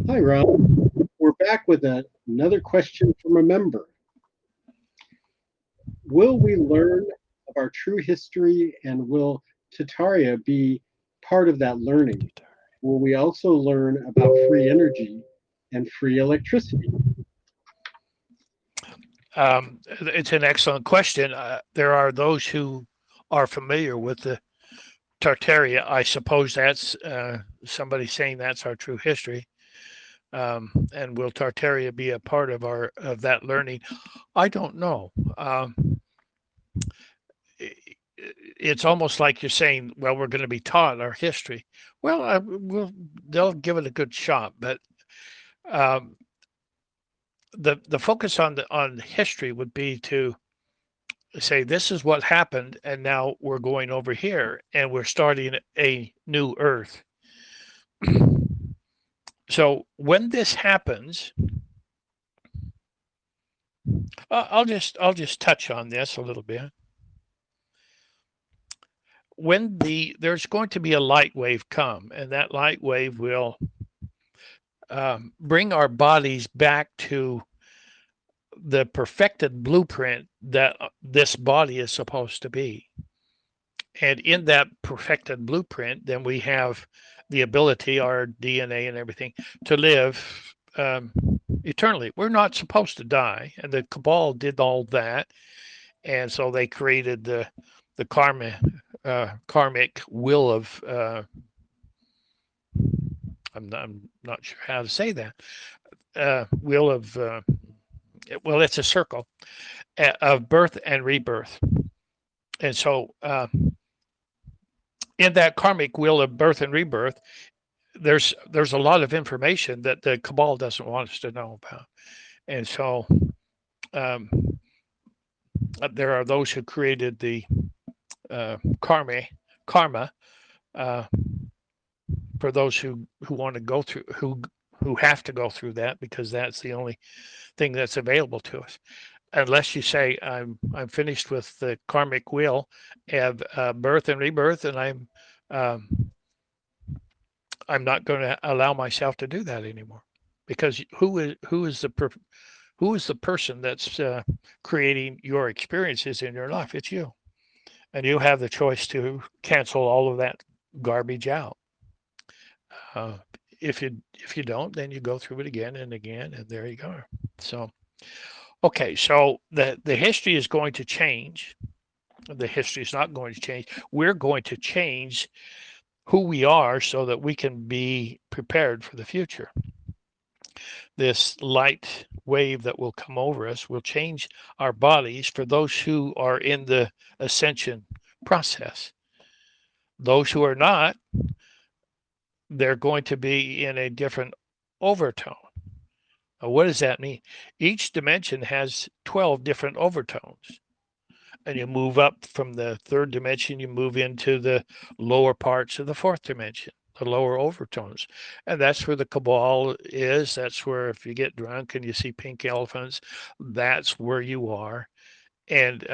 Hi, Ron. We're back with another question from a member. Will we learn of our true history and will Tataria be part of that learning? Will we also learn about free energy and free electricity? It's an excellent question. There are those who are familiar with the Tartaria. I suppose that's somebody saying that's our true history. And will Tartaria be a part of our of that learning? I don't know. It's almost like you're saying, well, we're going to be taught our history. Well, they'll give it a good shot, but um, the focus on on history would be to say this is what happened, and now we're going over here, and we're starting a new Earth. So when this happens, I'll just touch on this a little bit. When there's going to be a light wave come, and that light wave will bring our bodies back to the perfected blueprint that this body is supposed to be. And in that perfected blueprint, then we have the ability, our DNA and everything, to live eternally. We're not supposed to die, and the cabal did all that, and so they created the karmic will of I'm not sure how to say that will of well, it's a circle of birth and rebirth, and so in that karmic wheel of birth and rebirth, there's a lot of information that the cabal doesn't want us to know about, and so um, there are those who created the karma uh, for those who want to go through who have to go through that because that's the only thing that's available to us. Unless you say I'm finished with the karmic wheel of birth and rebirth, and um, I'm not going to allow myself to do that anymore, because who is the person that's creating your experiences in your life? It's you, and you have the choice to cancel all of that garbage out. Uh, if you don't, then you go through it again and again, and there you go. So okay, so the history is going to change. The history is not going to change. We're going to change who we are so that we can be prepared for the future. This light wave that will come over us will change our bodies for those who are in the ascension process. Those who are not, they're going to be in a different overtone. What does that mean? Each dimension has 12 different overtones. And you move up from the third dimension, you move into the lower parts of the fourth dimension, the lower overtones. And that's where the cabal is. That's where, if you get drunk and you see pink elephants, that's where you are. And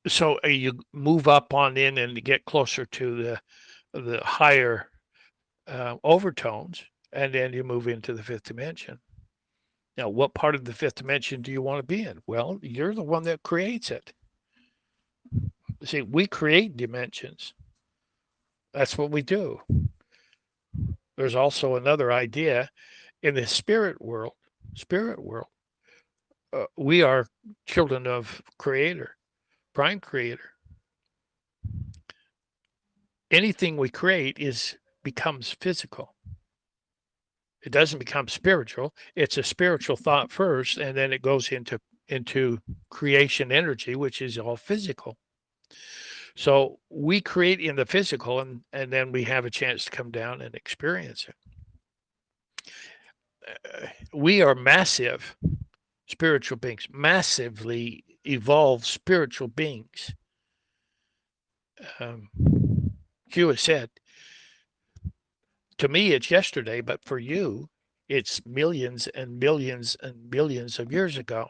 so you move up on in and get closer to the higher overtones, and then you move into the fifth dimension. Now, what part of the fifth dimension do you want to be in? Well, you're the one that creates it. See, we create dimensions. That's what we do. There's also another idea in the spirit world. Spirit world, we are children of Creator, Prime Creator. Anything we create is becomes physical. It doesn't become spiritual. It's a spiritual thought first, and then it goes into creation energy, which is all physical. So we create in the physical, and then we have a chance to come down and experience it. We are massive spiritual beings, massively evolved spiritual beings. Um, Hugh has said, to me, it's yesterday, but for you, it's millions and millions and millions of years ago,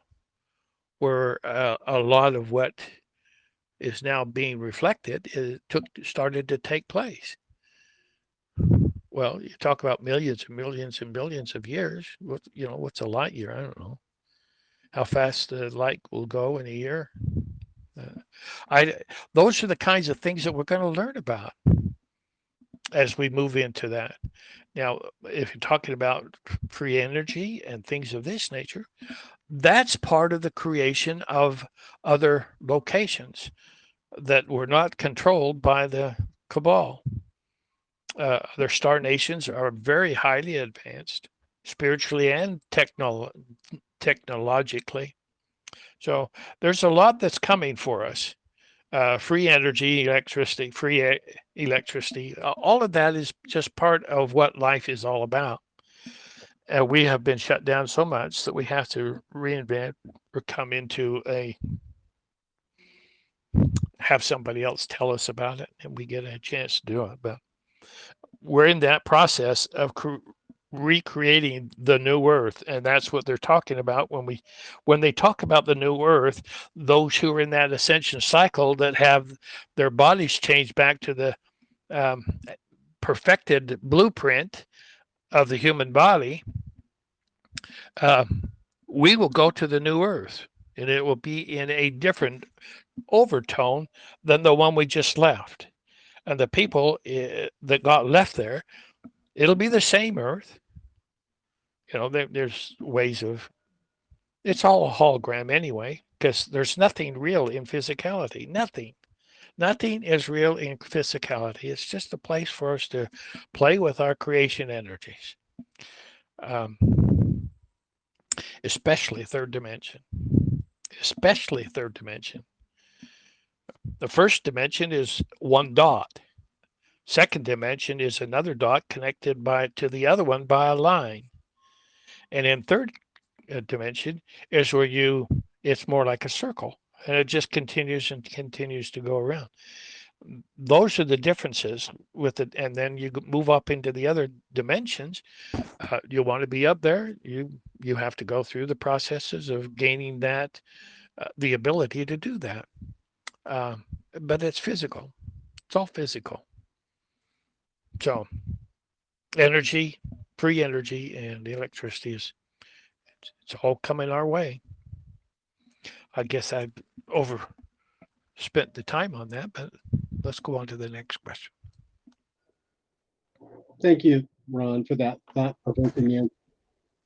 where a lot of what is now being reflected started to take place. Well, you talk about millions and millions and billions of years. What's a light year? I don't know how fast the light will go in a year. Uh, I those are the kinds of things that we're going to learn about as we move into that. Now, if you're talking about free energy and things of this nature, that's part of the creation of other locations that were not controlled by the cabal. Other star nations are very highly advanced spiritually and technologically. So there's a lot that's coming for us. Free energy, electricity, electricity, all of that is just part of what life is all about. We have been shut down so much that we have to reinvent or come into have somebody else tell us about it and we get a chance to do it. But we're in that process of recreating the new earth, and that's what they're talking about when they talk about the new earth. Those who are in that ascension cycle that have their bodies changed back to the um, perfected blueprint of the human body, uh, we will go to the new earth, and it will be in a different overtone than the one we just left. And the people that got left there, it'll be the same earth. There's ways of it's all a hologram anyway, because there's nothing real in physicality. Nothing is real in physicality. It's just a place for us to play with our creation energies, um, especially third dimension. Especially third dimension. The first dimension is one dot. Second dimension is another dot connected by to the other one by a line. And in third dimension is where it's more like a circle, and it just continues and continues to go around. Those are the differences with it. And then you move up into the other dimensions. You want to be up there, you have to go through the processes of gaining that the ability to do that. um, but it's physical. It's all physical. So energy, free energy, and electricity it's all coming our way. I guess I've overspent the time on that, but let's go on to the next question. Thank you, Ron, for that thought provoking answer.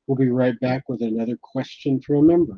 We'll be right back with another question from a member.